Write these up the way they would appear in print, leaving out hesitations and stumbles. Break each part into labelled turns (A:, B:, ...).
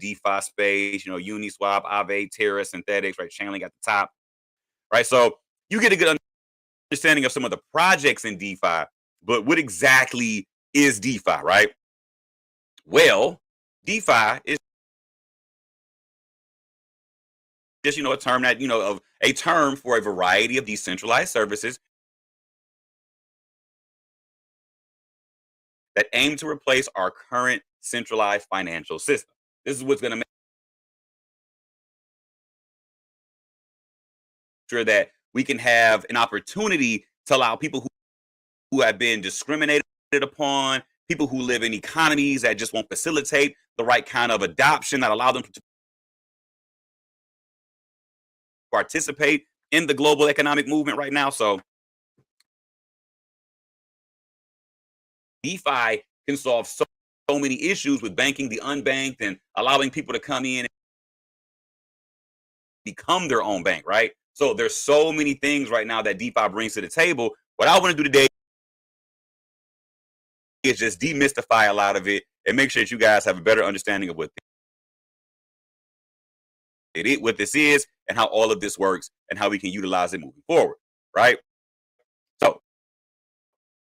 A: DeFi space, Uniswap, Aave, Terra, Synthetics, right? Chainlink at the top, right? So you get a good understanding of some of the projects in DeFi, but what exactly is DeFi, right? Well, DeFi is just, a term that, of a term for a variety of decentralized services that aim to replace our current centralized financial system. This is what's going to make sure that we can have an opportunity to allow people who have been discriminated upon, people who live in economies that just won't facilitate the right kind of adoption that allow them to participate in the global economic movement right now. So DeFi can solve so many issues with banking the unbanked and allowing people to come in and become their own bank, right? So there's so many things right now that DeFi brings to the table. What I want to do today is just demystify a lot of it and make sure that you guys have a better understanding of what this is and how all of this works and how we can utilize it moving forward, right? So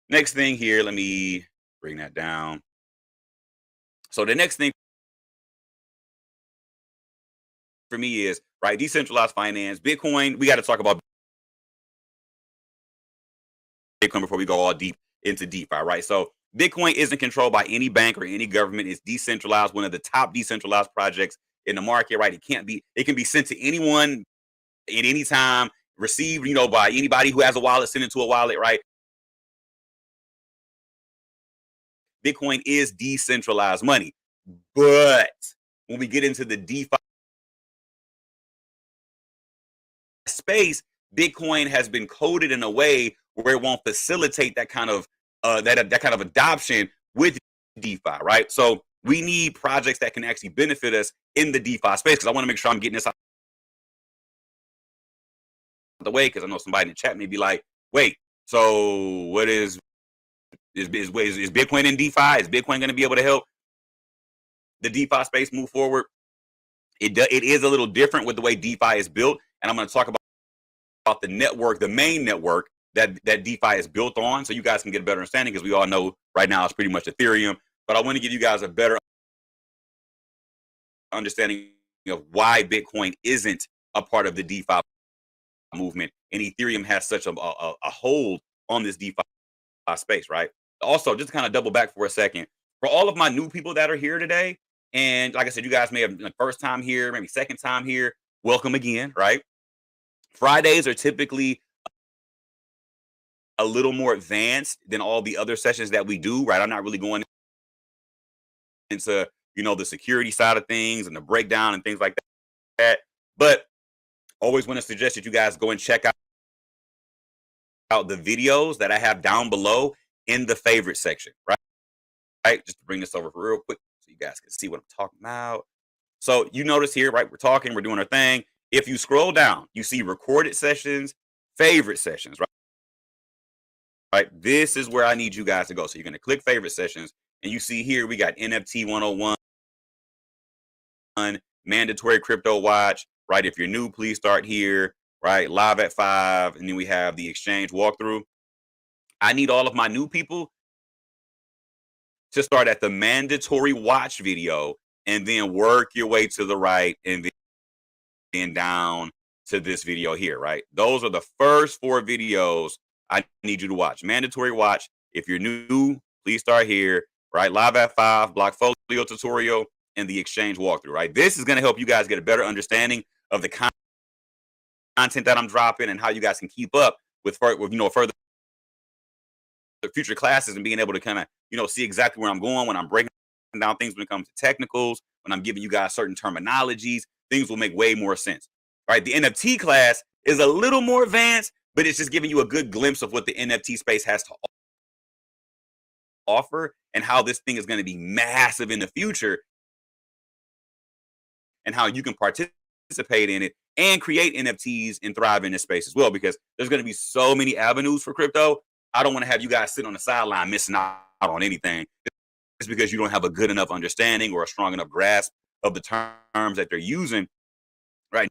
A: next thing here, let me bring that down. So the next thing for me is, right, decentralized finance, Bitcoin. We got to talk about Bitcoin before we go all deep into DeFi, right? So Bitcoin isn't controlled by any bank or any government. It's decentralized, one of the top decentralized projects in the market, right? It can be sent to anyone at any time, received, by anybody who has a wallet, sent into a wallet, right? Bitcoin is decentralized money. But when we get into the DeFi space, Bitcoin has been coded in a way where it won't facilitate that kind of that kind of adoption with DeFi, right? So we need projects that can actually benefit us in the DeFi space, because I want to make sure I'm getting this out of the way, because I know somebody in the chat may be like, wait, so what is Bitcoin in DeFi? Is Bitcoin going to be able to help the DeFi space move forward? It is a little different with the way DeFi is built, and I'm going to talk about the network, the main network that DeFi is built on, so you guys can get a better understanding, because we all know right now it's pretty much Ethereum. But I want to give you guys a better understanding of why Bitcoin isn't a part of the DeFi movement, and Ethereum has such a hold on this DeFi space, right? Also, just to kind of double back for a second, for all of my new people that are here today, and like I said, you guys may have been the first time here, maybe second time here, welcome again, right? Fridays are typically a little more advanced than all the other sessions that we do, right? I'm not really going into, the security side of things and the breakdown and things like that. But always want to suggest that you guys go and check out the videos that I have down below in the favorite section, right? Just to bring this over real quick so you guys can see what I'm talking about. So you notice here, right? We're talking, we're doing our thing. If you scroll down, you see recorded sessions, favorite sessions, right? Right. This is where I need you guys to go. So you're going to click favorite sessions, and you see here we got NFT 101, mandatory crypto watch, right? If you're new, please start here, right? Live at 5, and then we have the exchange walkthrough. I need all of my new people to start at the mandatory watch video and then work your way to the right and then down to this video here, right? Those are the first 4 videos I need you to watch. Mandatory watch. If you're new, please start here, right? Live at 5, Blockfolio tutorial, and the exchange walkthrough, right? This is going to help you guys get a better understanding of the content that I'm dropping and how you guys can keep up with further future classes and being able to kind of, see exactly where I'm going when I'm breaking down things when it comes to technicals, when I'm giving you guys certain terminologies, things will make way more sense, right? The NFT class is a little more advanced, but it's just giving you a good glimpse of what the NFT space has to offer and how this thing is going to be massive in the future and how you can participate in it and create NFTs and thrive in this space as well, because there's going to be so many avenues for crypto. I don't want to have you guys sit on the sideline missing out on anything just because you don't have a good enough understanding or a strong enough grasp of the terms that they're using, right?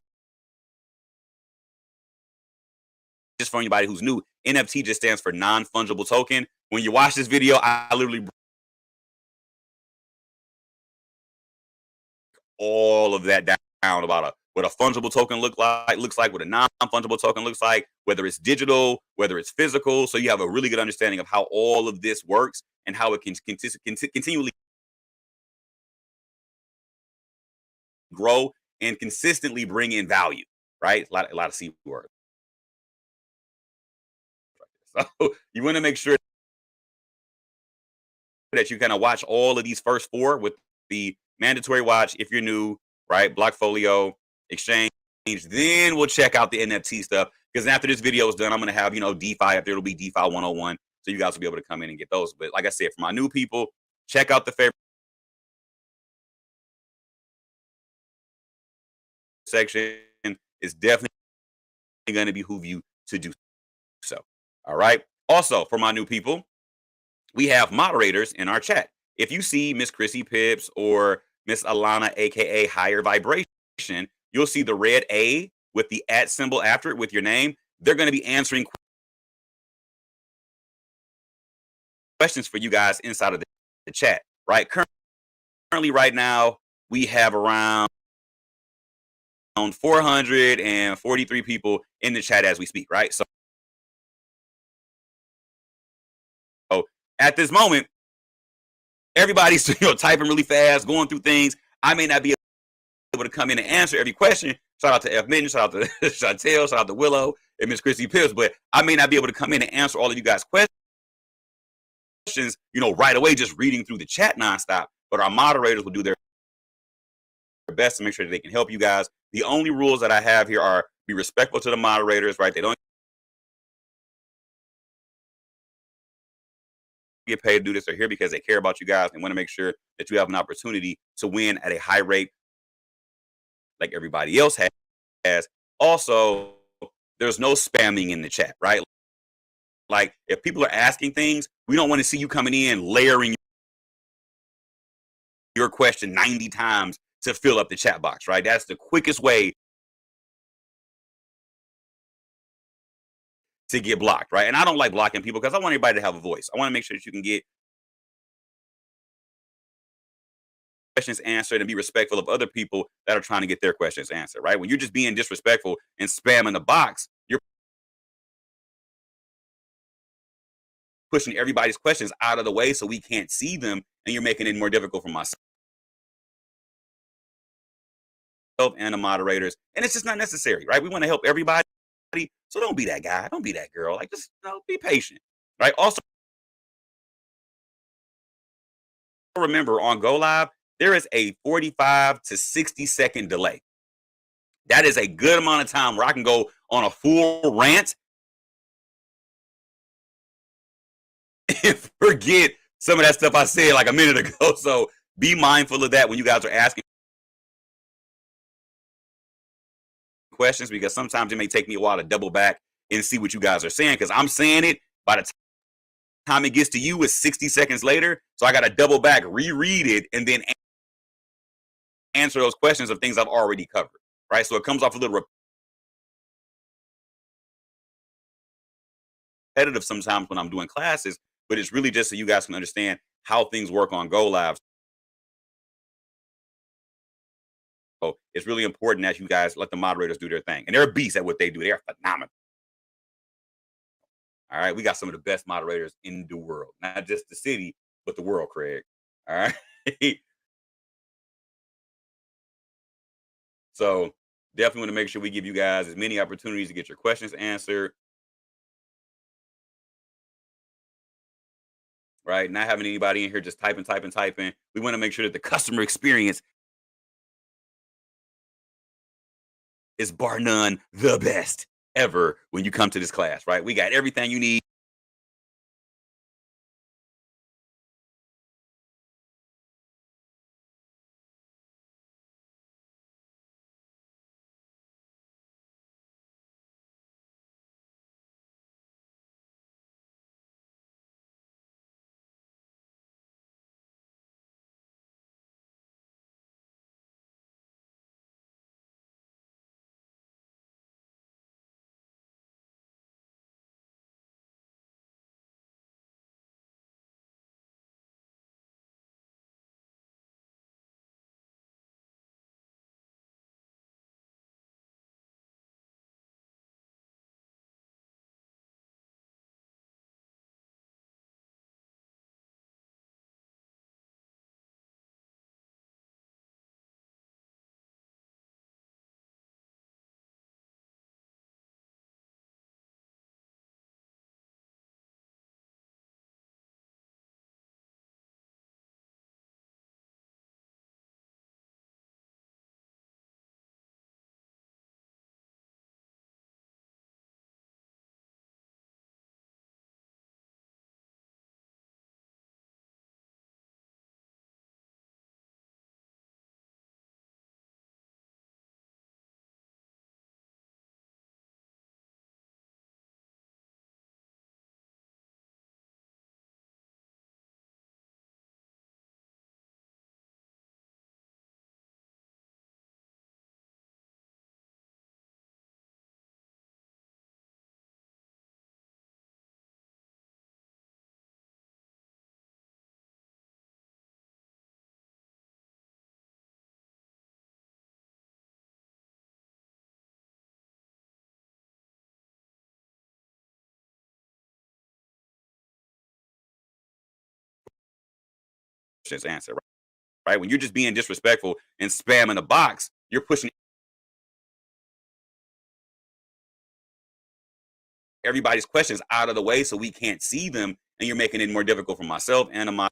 A: Just for anybody who's new, NFT just stands for non-fungible token. When you watch this video, I literally all of that down about what a fungible token looks like, what a non-fungible token looks like, whether it's digital, whether it's physical. So you have a really good understanding of how all of this works and how it can continually grow and consistently bring in value. Right? A lot of C words. So you want to make sure that you kind of watch all of these first four with the mandatory watch if you're new, right? Blockfolio, exchange. Then we'll check out the NFT stuff because after this video is done, I'm going to have, DeFi up there. It'll be DeFi 101. So you guys will be able to come in and get those. But like I said, for my new people, check out the favorite section. It's definitely going to behoove you to do so. All right. Also, for my new people, we have moderators in our chat. If you see Miss Chrissy Pips or Miss Alana, aka Higher Vibration, you'll see the red A with the @ symbol after it with your name. They're going to be answering questions for you guys inside of the chat, right? Currently, right now, we have around 443 people in the chat as we speak, right? So at this moment, everybody's typing really fast, going through things. I may not be able to come in and answer every question. Shout out to F Minton, shout out to Chantel, shout out to Willow and Miss Chrissy Pips, but I may not be able to come in and answer all of you guys' questions, right away, just reading through the chat nonstop. But our moderators will do their best to make sure that they can help you guys. The only rules that I have here are be respectful to the moderators, right? They don't get paid to do this. They're here because they care about you guys and want to make sure that you have an opportunity to win at a high rate like everybody else has. Also, there's no spamming in the chat, right? Like if people are asking things, we don't want to see you coming in layering your question 90 times to fill up the chat box, right? That's the quickest way to get blocked, right? And I don't like blocking people because I want everybody to have a voice. I want to make sure that you can get questions answered and be respectful of other people that are trying to get their questions answered, right? When you're just being disrespectful and spamming the box, you're pushing everybody's questions out of the way so we can't see them, and you're making it more difficult for myself and the moderators. And it's just not necessary, right? We want to help everybody. So don't be that guy. Don't be that girl. Like, just be patient, right? Also, remember on Go Live, there is a 45 to 60-second delay. That is a good amount of time where I can go on a full rant and forget some of that stuff I said like a minute ago. So be mindful of that when you guys are asking questions, because sometimes it may take me a while to double back and see what you guys are saying, because I'm saying it by the time it gets to you it's 60 seconds later. So I got to double back, reread it, and then answer those questions of things I've already covered, right? So it comes off a little repetitive sometimes when I'm doing classes, but it's really just so you guys can understand how things work on Go Live. So it's really important that you guys let the moderators do their thing. And they're beasts at what they do. They're phenomenal. All right. We got some of the best moderators in the world, not just the city, but the world, Craig. All right. So definitely want to make sure we give you guys as many opportunities to get your questions answered. Right. Not having anybody in here just typing. We want to make sure that the customer experience is bar none the best ever when you come to this class, right? We got everything you need. answer, right? When you're just being disrespectful and spamming a box, you're pushing everybody's questions out of the way so we can't see them, and you're making it more difficult for myself and the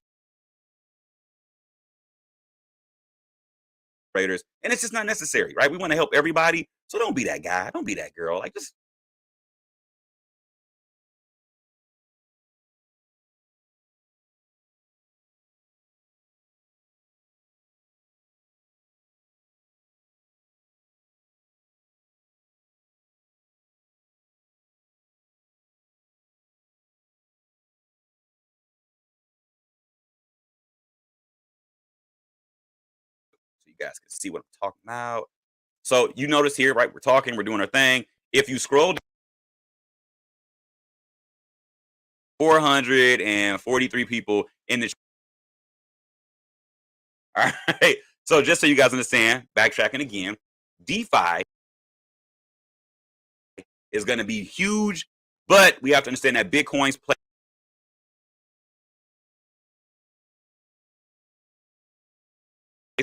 A: moderators. And it's just not necessary, right? We want to help everybody, so don't be that guy, don't be that girl. Like, just so you guys can see what I'm talking about. So you notice here, right? We're talking, we're doing our thing. If you scroll 443 people in the all right. So just so you guys understand, backtracking again, DeFi is going to be huge, but we have to understand that Bitcoin's place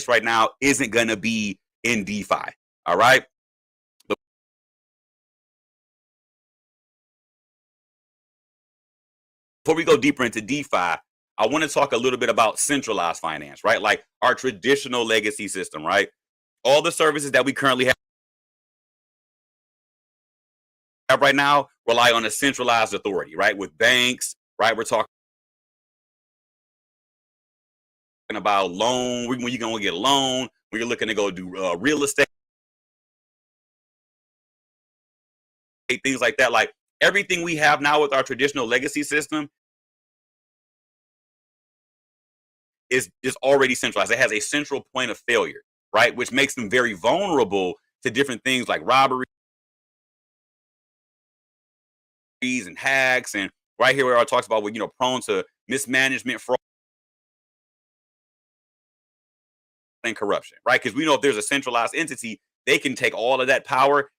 A: right now isn't going to be in DeFi. All right. Before we go deeper into DeFi, I want to talk a little bit about centralized finance, right? Like our traditional legacy system, right? All the services that we currently have right now rely on a centralized authority, right? With banks, right? We're talking about loan, when you're going to get a loan, when you're looking to go do real estate, things like that. Like everything we have now with our traditional legacy system is already centralized. It has a central point of failure, right? Which makes them very vulnerable to different things like robberies and hacks. And right here where I talks about, prone to mismanagement, fraud, and corruption, right? Because we know if there's a centralized entity, they can take all of that power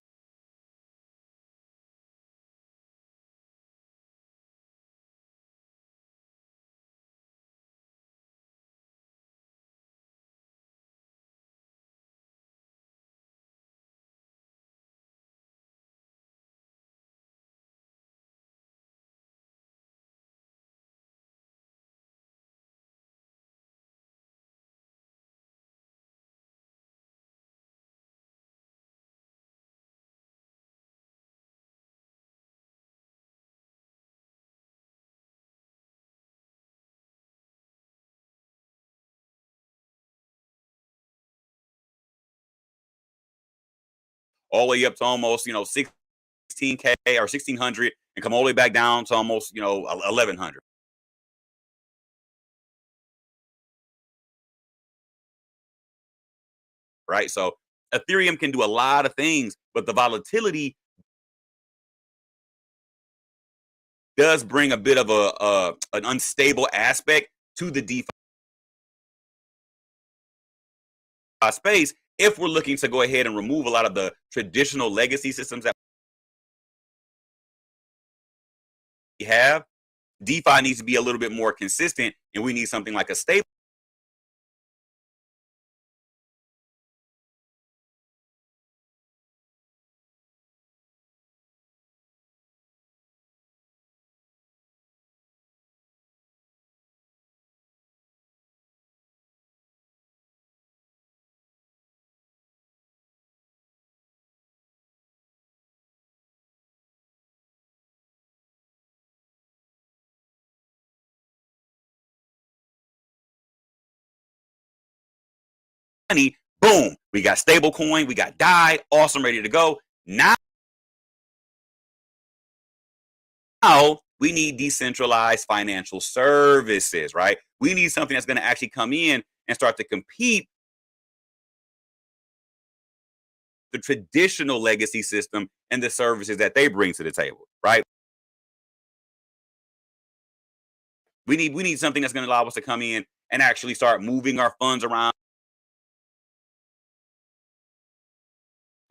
A: all the way up to almost, 16K or 1600 and come all the way back down to almost, 1100. Right. So Ethereum can do a lot of things, but the volatility does bring a bit of an unstable aspect to the DeFi space if we're looking to go ahead and remove a lot of the traditional legacy systems that we have. DeFi needs to be a little bit more consistent, and we need something like a stable money. Boom, we got stablecoin, we got DAI, awesome, ready to go. Now we need decentralized financial services, right? We need something that's going to actually come in and start to compete the traditional legacy system and the services that they bring to the table, right? We need something that's going to allow us to come in and actually start moving our funds around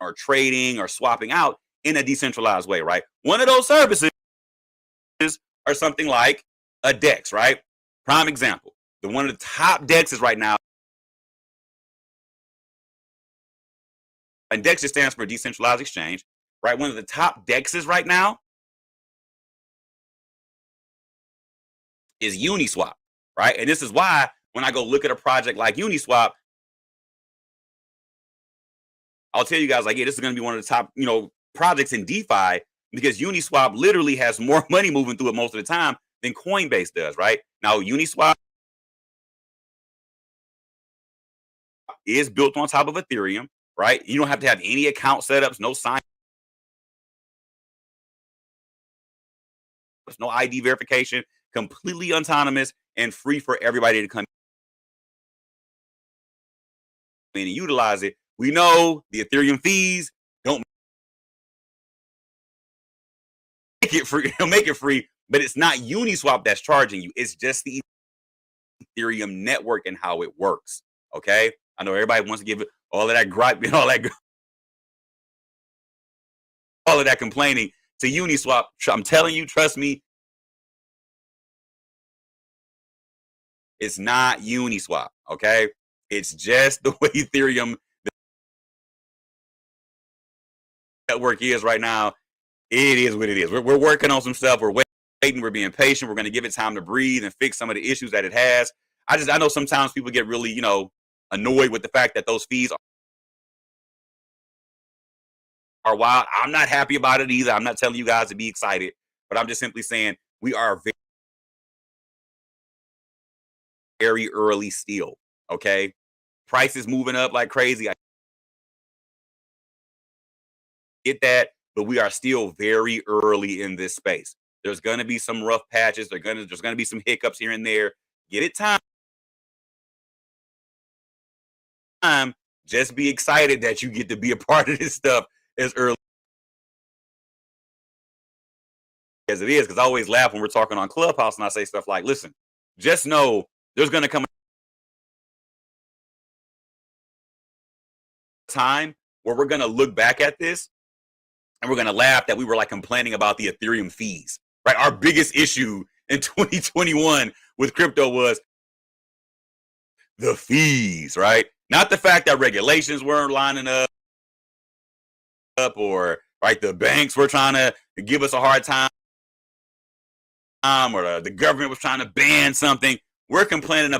A: or trading or swapping out in a decentralized way, right? One of those services are something like a DEX, right? Prime example. one of the top DEXs right now, and DEX stands for decentralized exchange, right? One of the top DEXs right now is Uniswap, right? And this is why when I go look at a project like Uniswap, I'll tell you guys like, yeah, this is going to be one of the top, projects in DeFi, because Uniswap literally has more money moving through it most of the time than Coinbase does, right? Now, Uniswap is built on top of Ethereum, right? You don't have to have any account setups, no sign, no ID verification, completely autonomous and free for everybody to come in and utilize it. We know the Ethereum fees don't make it free, but it's not Uniswap that's charging you. It's just the Ethereum network and how it works. Okay, I know everybody wants to give it all of that gripe and all of that complaining to Uniswap. I'm telling you, trust me, it's not Uniswap. Okay, it's just the way Ethereum network is right now. It is what it is. We're working on some stuff. We're waiting. We're being patient. We're going to give it time to breathe and fix some of the issues that it has. I know sometimes people get really, annoyed with the fact that those fees are wild. I'm not happy about it either. I'm not telling you guys to be excited, but I'm just simply saying we are very, very early still. Okay, prices moving up like crazy. I get that, but we are still very early in this space. There's going to be some rough patches. There's going to be some hiccups here and there. Give it time. Just be excited that you get to be a part of this stuff as early as it is. Because I always laugh when we're talking on Clubhouse and I say stuff like, listen, just know there's going to come a time where we're going to look back at this and we're going to laugh that we were like complaining about the Ethereum fees, right? Our biggest issue in 2021 with crypto was the fees, right? Not the fact that regulations weren't lining up or right, the banks were trying to give us a hard time or the government was trying to ban something. We're complaining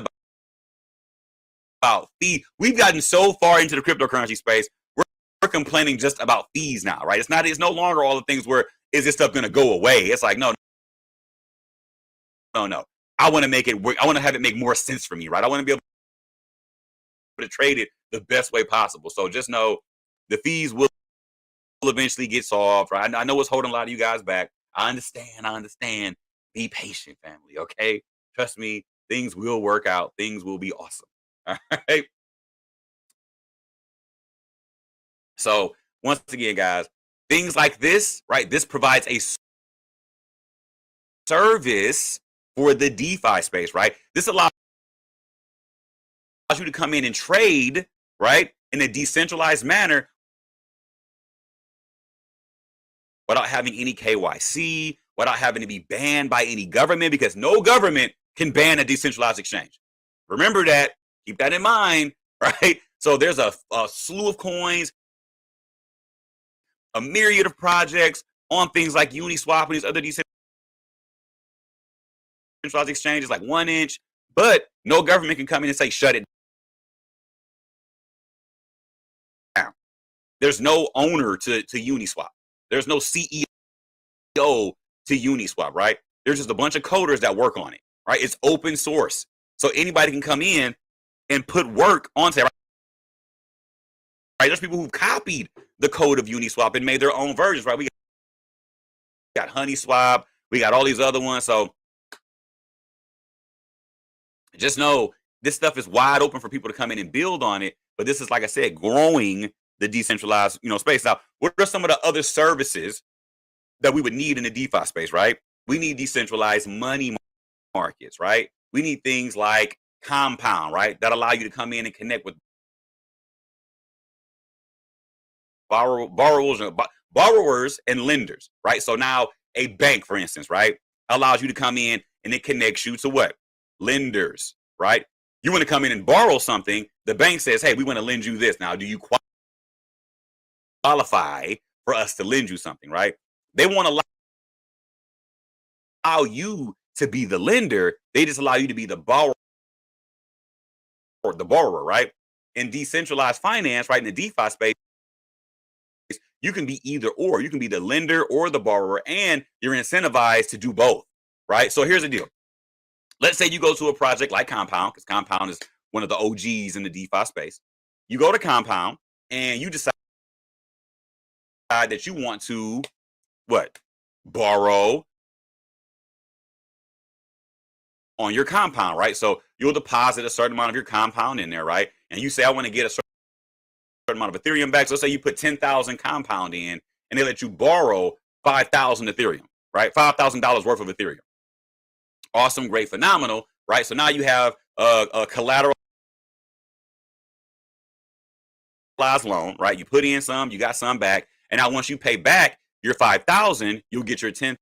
A: about fees. We've gotten so far into the cryptocurrency space, we're complaining just about fees now, right? It's no longer all the things where is this stuff going to go away? It's like, no. I want to make it work. I want to have it make more sense for me, right? I want to be able to trade it the best way possible. So just know the fees will eventually get solved, right? I know it's holding a lot of you guys back. I understand. Be patient, family, okay? Trust me, things will work out. Things will be awesome. All right? So once again, guys, things like this, right? This provides a service for the DeFi space, right? This allows you to come in and trade, right, in a decentralized manner without having any KYC, without having to be banned by any government, because no government can ban a decentralized exchange. Remember that. Keep that in mind, right? So there's a slew of coins, a myriad of projects on things like Uniswap and these other decentralized exchanges like 1inch, but no government can come in and say, shut it down. There's no owner to Uniswap. There's no CEO to Uniswap, right? There's just a bunch of coders that work on it, right? It's open source. So anybody can come in and put work onto it, right? There's people who've copied the code of Uniswap and made their own versions, right? We got HoneySwap, we got all these other ones. So just know this stuff is wide open for people to come in and build on it. But this is, like I said, growing the decentralized, space. Now, what are some of the other services that we would need in the DeFi space, right? We need decentralized money markets, right? We need things like Compound, right? That allow you to come in and connect with borrowers and lenders, right? So now a bank, for instance, right, allows you to come in and it connects you to what? Lenders, right? You want to come in and borrow something. The bank says, hey, we want to lend you this. Now, do you qualify for us to lend you something, right? They want to allow you to be the lender. They just allow you to be the borrower, right? In decentralized finance, right, in the DeFi space, you can be either or. You can be the lender or the borrower, and you're incentivized to do both, right? So here's the deal. Let's say you go to a project like Compound, because Compound is one of the OGs in the DeFi space. You go to Compound and you decide that you want to what? Borrow on your compound, right? So you'll deposit a certain amount of your compound in there, right? And you say, I want to get a certain amount of Ethereum back. So let's say you put 10,000 compound in and they let you borrow 5,000 Ethereum, right? $5,000 worth of Ethereum. Awesome, great, phenomenal, right? So now you have a collateralized loan, right? You put in some, you got some back. And now once you pay back your 5,000, you'll get your 10,000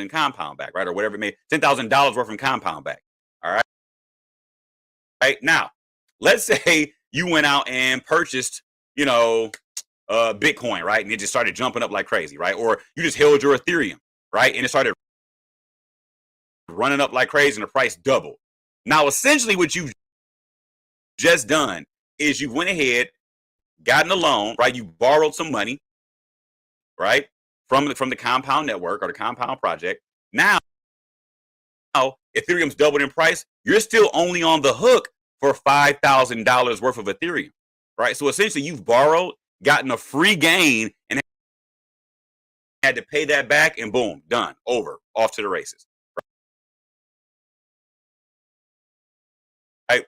A: compound back, right? Or whatever it may, $10,000 worth of compound back. All right. Right now, let's say you went out and purchased, Bitcoin, right? And it just started jumping up like crazy, right? Or you just held your Ethereum, right? And it started running up like crazy and the price doubled. Now, essentially what you've just done is you went ahead, gotten a loan, right? You borrowed some money, right? From the Compound network or the Compound project. Now, Ethereum's doubled in price. You're still only on the hook for $5,000 worth of Ethereum, right? So essentially you've borrowed, gotten a free gain, and had to pay that back, and boom, done, over, off to the races. Right?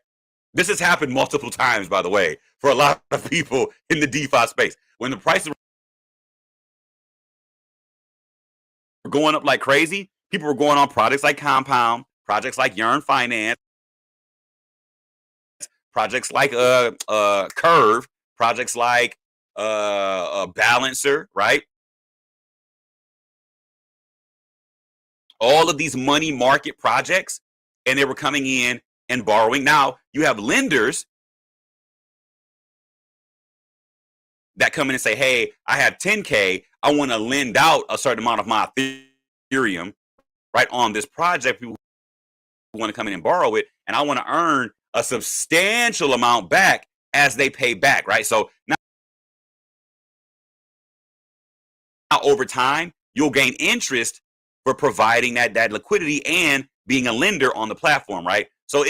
A: This has happened multiple times, by the way, for a lot of people in the DeFi space. When the prices were going up like crazy, people were going on projects like Compound, projects like Yearn Finance, projects like Curve, projects like Balancer, right? All of these money market projects, and they were coming in and borrowing. Now you have lenders that come in and say, hey, I have 10K. I want to lend out a certain amount of my Ethereum, right, on this project. People want to come in and borrow it, and I want to earn a substantial amount back as they pay back, right? So now over time, you'll gain interest for providing that liquidity and being a lender on the platform, right? So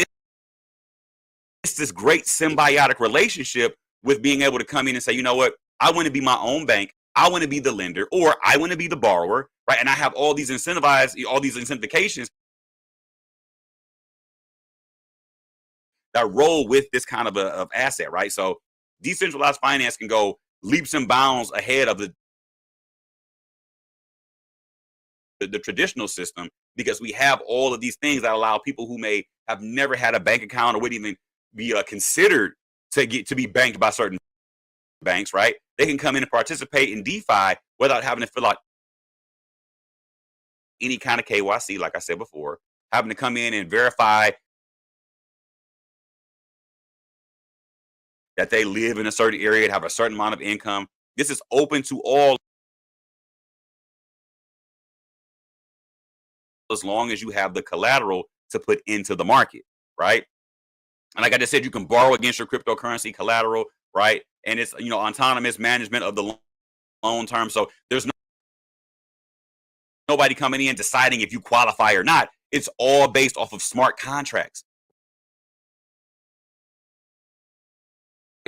A: it's this great symbiotic relationship with being able to come in and say, you know what, I want to be my own bank, I want to be the lender, or I want to be the borrower, right? And I have all these incentivizations that roll with this kind of asset, right? So decentralized finance can go leaps and bounds ahead of the traditional system, because we have all of these things that allow people who may have never had a bank account or wouldn't even be considered to be banked by certain banks, right? They can come in and participate in DeFi without having to fill out any kind of KYC, like I said before, having to come in and verify that they live in a certain area and have a certain amount of income. This is open to all, as long as you have the collateral to put into the market, right? And like I just said, you can borrow against your cryptocurrency collateral, right? And it's, autonomous management of the loan term. So there's nobody coming in deciding if you qualify or not. It's all based off of smart contracts.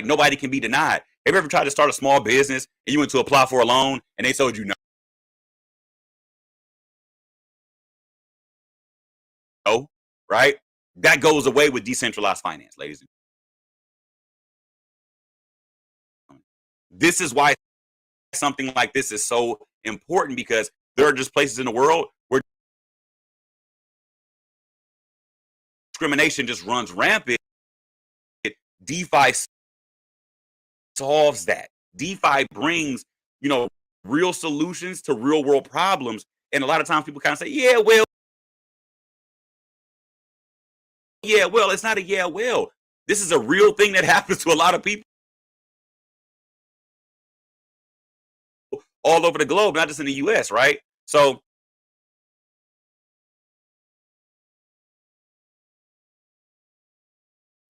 A: Nobody can be denied. Have you ever tried to start a small business and you went to apply for a loan and they told you no, right? That goes away with decentralized finance, ladies and gentlemen. This is why something like this is so important, because there are just places in the world where discrimination just runs rampant. DeFi solves that. DeFi brings, real solutions to real world problems. And a lot of times people kind of say, yeah, well, Yeah, well, it's not a yeah, well. This is a real thing that happens to a lot of people all over the globe, not just in the US, right? So you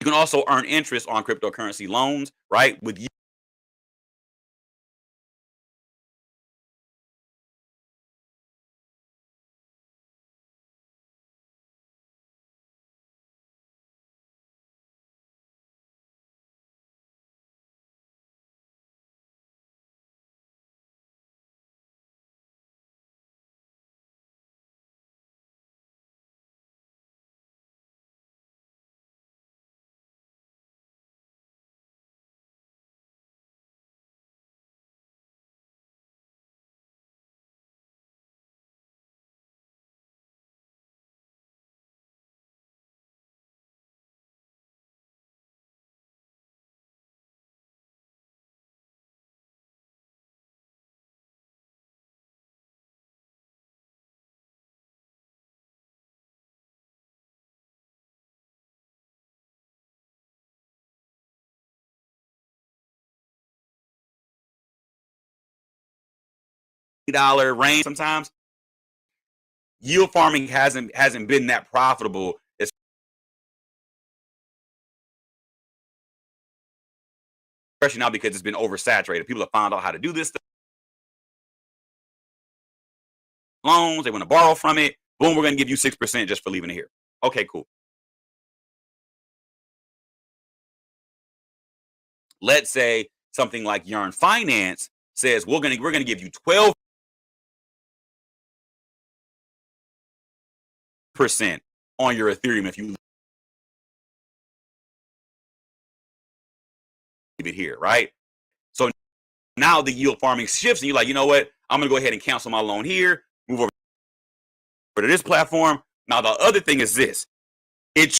A: can also earn interest on cryptocurrency loans, right? With $80 range sometimes, yield farming hasn't been that profitable, especially now because it's been oversaturated. People have found out how to do this stuff, loans, they want to borrow from it. Boom, we're going to give you 6% just for leaving it here. Okay, cool. Let's say something like Yarn Finance says we're gonna give you 12% on your Ethereum if you leave it here, right? So now the yield farming shifts, and you're like, you know what? I'm gonna go ahead and cancel my loan here, move over to this platform. Now the other thing is this: it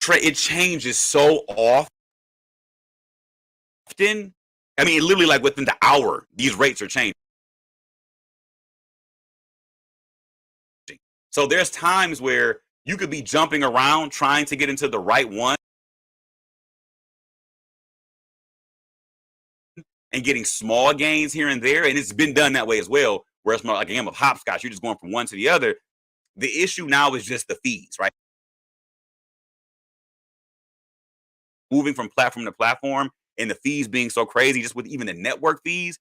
A: it changes so often. I mean, literally, like within the hour, these rates are changing. So there's times where you could be jumping around trying to get into the right one and getting small gains here and there. And it's been done that way as well, where it's more like a game of hopscotch. You're just going from one to the other. The issue now is just the fees, right? Moving from platform to platform and the fees being so crazy, just with even the network fees.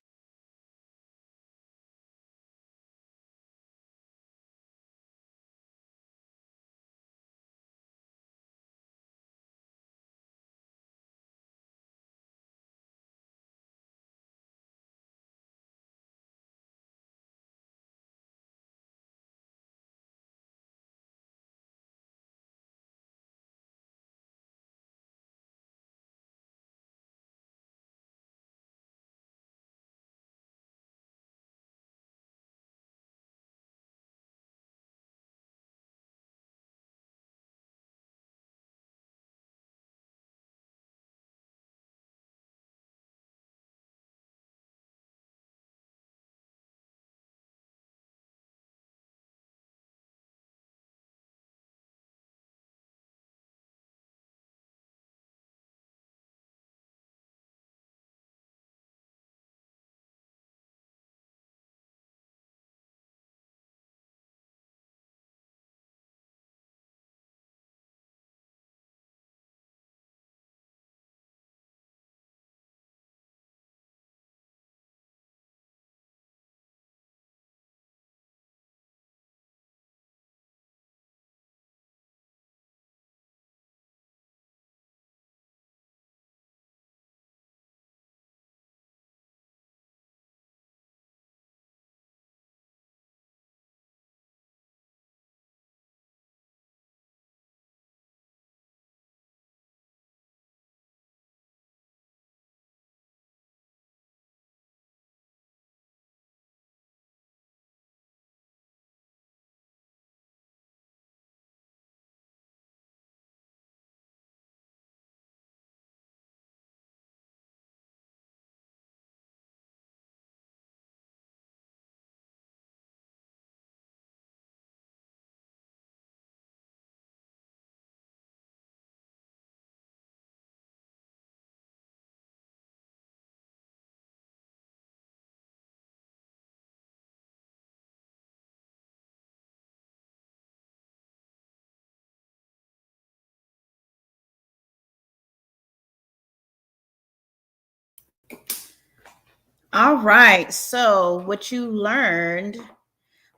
B: All right. So, what you learned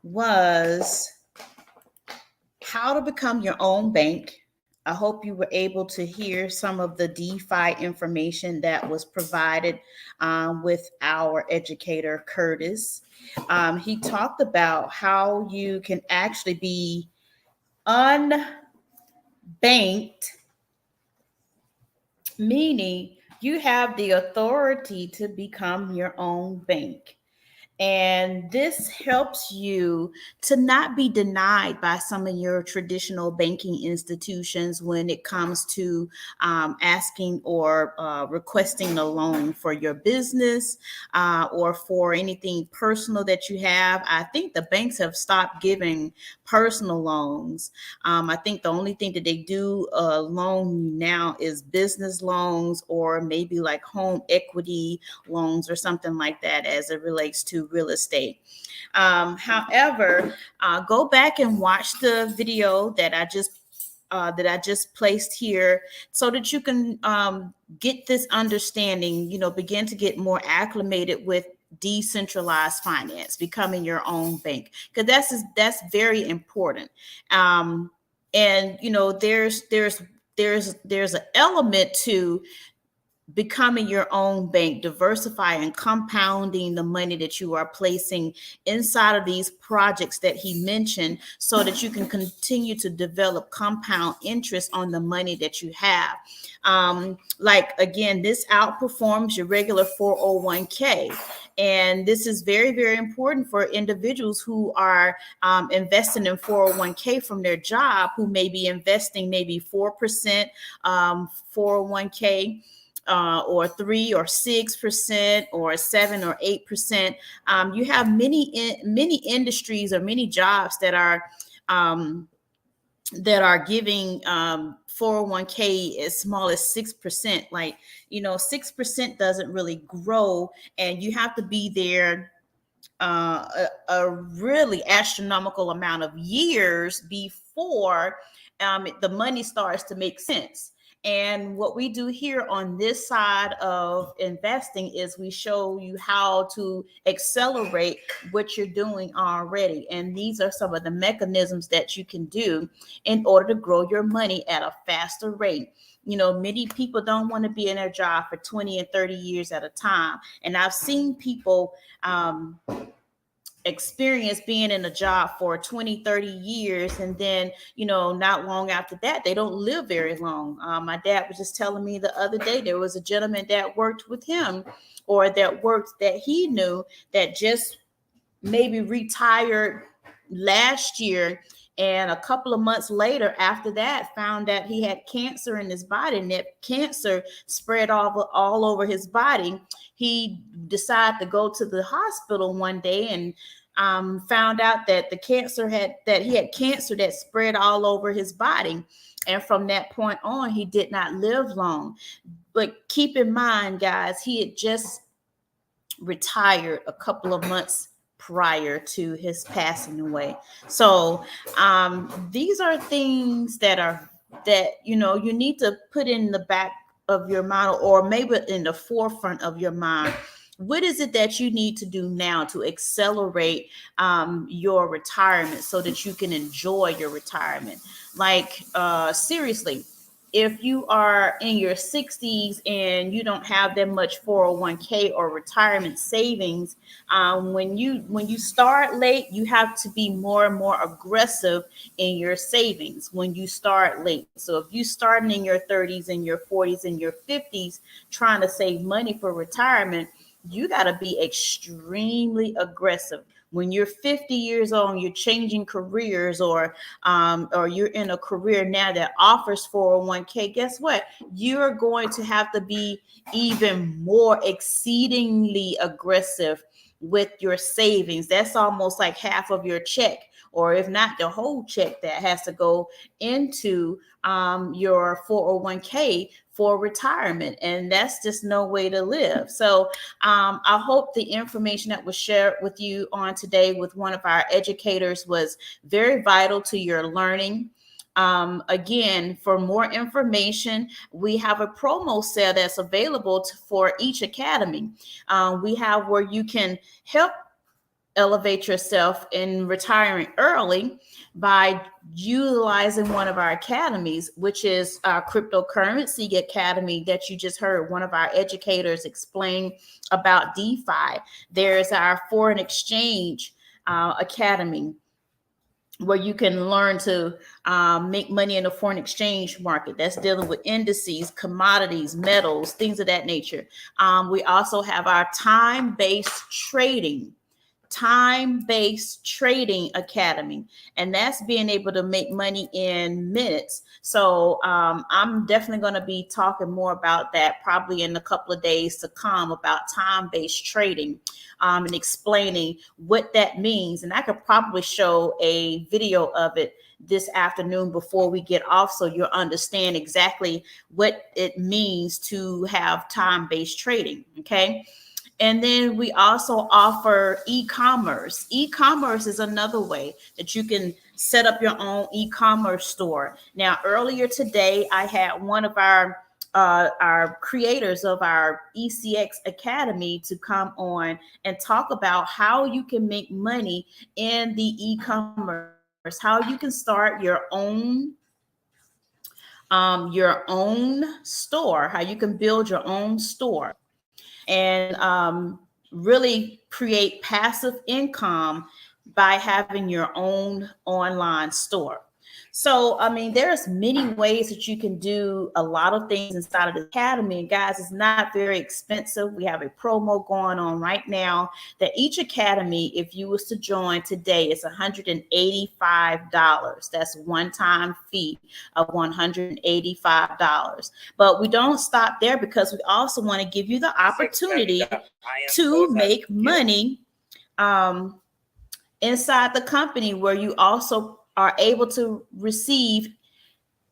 B: was how to become your own bank. I hope you were able to hear some of the DeFi information that was provided with our educator, Curtis. He talked about how you can actually be unbanked, meaning you have the authority to become your own bank. And this helps you to not be denied by some of your traditional banking institutions when it comes to asking or requesting a loan for your business or for anything personal that you have. I think the banks have stopped giving personal loans. I think the only thing that they do loan you now is business loans or maybe like home equity loans or something like that as it relates to real estate. However, go back and watch the video that I just placed here so that you can get this understanding, begin to get more acclimated with decentralized finance, becoming your own bank, because that's very important. Um, and there's an element to becoming your own bank, diversifying and compounding the money that you are placing inside of these projects that he mentioned so that you can continue to develop compound interest on the money that you have. Like again, this outperforms your regular 401k. And this is very, very important for individuals who are investing in 401k from their job, who may be investing maybe 4% 401k or 3 or 6% or 7 or 8%. You have many industries or many jobs um, that are giving 401k as small as 6%. Like 6% doesn't really grow, and you have to be there a really astronomical amount of years before the money starts to make sense. And what we do here on this side of investing is we show you how to accelerate what you're doing already. And these are some of the mechanisms that you can do in order to grow your money at a faster rate. Many people don't want to be in their job for 20 and 30 years at a time. And I've seen people experience being in a job for 20, 30 years, and then not long after that they don't live very long. My dad was just telling me the other day there was a gentleman that worked with him, or that he knew, that just maybe retired last year, and a couple of months later after that found that he had cancer in his body, and that cancer spread all over his body. He decided to go to the hospital one day and found out that he had cancer that spread all over his body. And from that point on, he did not live long. But keep in mind, guys, he had just retired a couple of months prior to his passing away. So these are things that you need to put in the back of your mind, or maybe in the forefront of your mind. What is it that you need to do now to accelerate your retirement so that you can enjoy your retirement? Like seriously, if you are in your 60s and you don't have that much 401k or retirement savings, when you start late, you have to be more and more aggressive in your savings when you start late. So if you starting in your 30s and your 40s and your 50s trying to save money for retirement, you got to be extremely aggressive. When you're 50 years old and you're changing careers, or you're in a career now that offers 401k, guess what? You're going to have to be even more exceedingly aggressive with your savings. That's almost like half of your check, or if not the whole check, that has to go into your 401k for retirement. And that's just no way to live. So I hope the information that was shared with you on today with one of our educators was very vital to your learning. Again, for more information, we have a promo sale that's available for each academy. We have where you can help elevate yourself in retiring early by utilizing one of our academies, which is our cryptocurrency academy that you just heard one of our educators explain about DeFi. There's our foreign exchange academy, where you can learn to make money in the foreign exchange market. That's dealing with indices, commodities, metals, things of that nature. We also have our time-based trading academy, and that's being able to make money in minutes. So I'm definitely going to be talking more about that probably in a couple of days to come, about time-based trading, and explaining what that means. And I could probably show a video of it this afternoon before we get off, so you'll understand exactly what it means to have time-based trading. Okay. And then we also offer e-commerce. E-commerce is another way that you can set up your own e-commerce store. Now, earlier today, I had one of our creators of our ECX Academy to come on and talk about how you can make money in the e-commerce, how you can start your own store, how you can build your own store, and really create passive income by having your own online store. So, I mean, there's many ways that you can do a lot of things inside of the academy. And guys, it's not very expensive. We have a promo going on right now that each academy, if you was to join today, is $185. That's one-time fee of $185. But we don't stop there, because we also want to give you the opportunity to make money inside the company, where you also are able to receive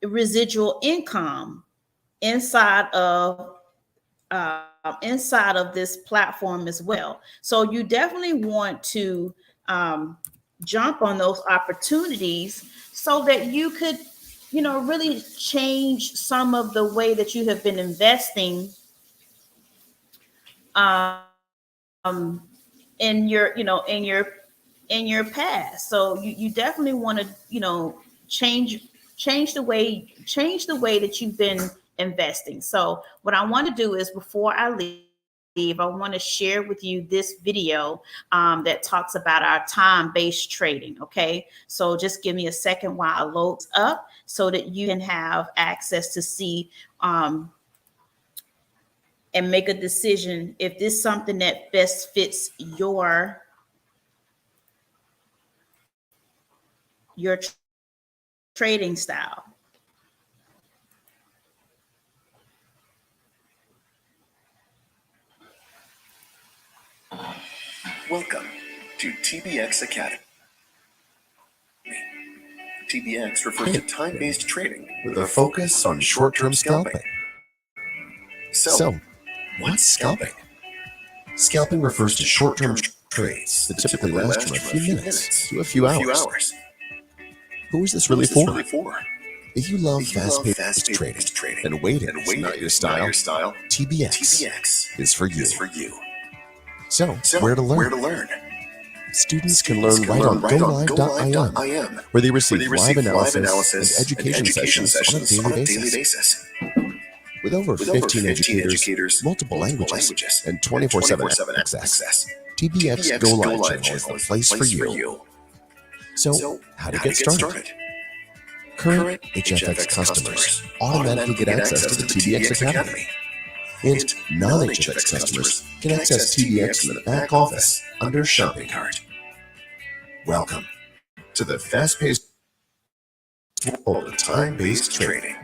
B: residual income inside of this platform as well. So you definitely want to jump on those opportunities so that you could, really change some of the way that you have been investing in your past. So you definitely want to, change the way that you've been investing. So what I want to do is, before I leave, I want to share with you this video that talks about our time-based trading. Okay, so just give me a second while it loads up so that you can have access to see and make a decision if this is something that best fits your trading style.
C: Welcome to TBX Academy. TBX refers to time-based trading with a focus on short-term scalping. So, what's scalping? Scalping refers to short-term trades that typically last from a few minutes to a few hours.
D: Who is this really for?
C: If you love fast-paced trading
D: and waiting is not your style,
C: TBX
D: is for you.
C: So,
D: where to learn? Students can learn right on GoLive.im, where they receive live analysis and education sessions on a daily basis. With over 15 educators, multiple languages, and 24/7 access, TBX GoLive channel is the place for you. So, how to get started? Current HFX customers automatically get access to the TBX Academy. And non-HFX customers can access TBX in the back office under Shopping Cart. Welcome to the fast-paced world of time-based trading.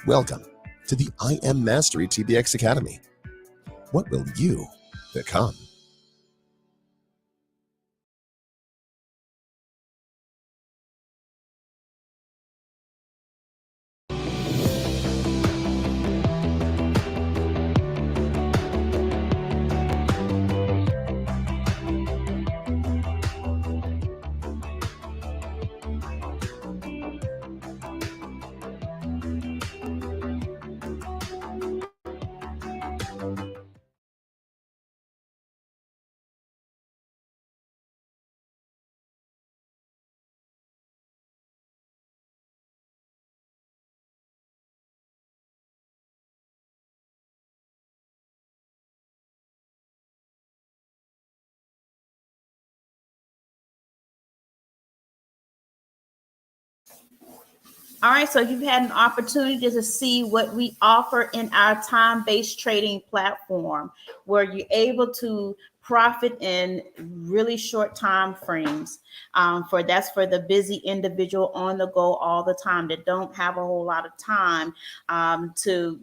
D: Welcome to the IM Mastery TBX Academy. What will you become?
B: All right, so you've had an opportunity to see what we offer in our time-based trading platform, where you're able to profit in really short time frames. That's for the busy individual on the go all the time that don't have a whole lot of time to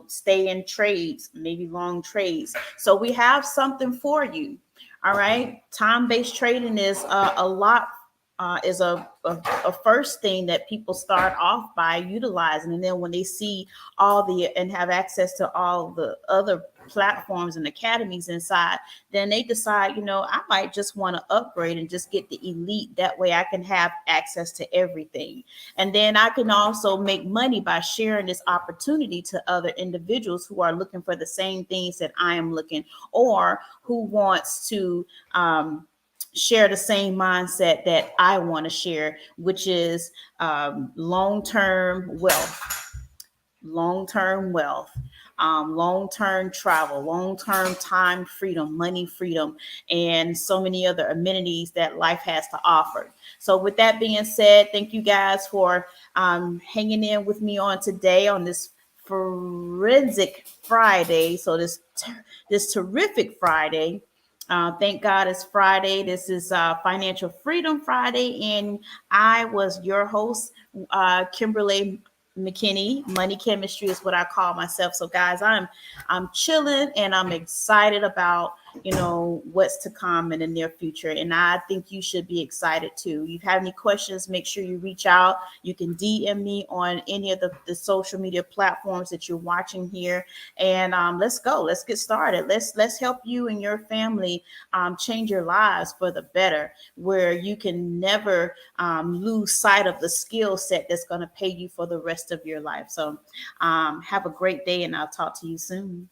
B: stay in trades, maybe long trades. So we have something for you. All right, time-based trading is is a first thing that people start off by utilizing, and then when they see and have access to all the other platforms and academies inside, then they decide, I might just want to upgrade and just get the elite. That way I can have access to everything, and then I can also make money by sharing this opportunity to other individuals who are looking for the same things that I am looking, or who wants to share the same mindset that I want to share, which is long-term wealth, long-term travel, long-term time freedom, money freedom, and so many other amenities that life has to offer. So with that being said, thank you guys for hanging in with me on today on this Forensic Friday. So this terrific Friday. Thank God it's Friday. This is Financial Freedom Friday, and I was your host, Kimberly McKinney. Money chemistry is what I call myself. So, guys, I'm chilling, and I'm excited about what's to come in the near future, and I think you should be excited too. If you have any questions, make sure you reach out. You can DM me on any of the social media platforms that you're watching here, and let's go. Let's get started. Let's help you and your family change your lives for the better, where you can never lose sight of the skill set that's going to pay you for the rest of your life. So have a great day, and I'll talk to you soon.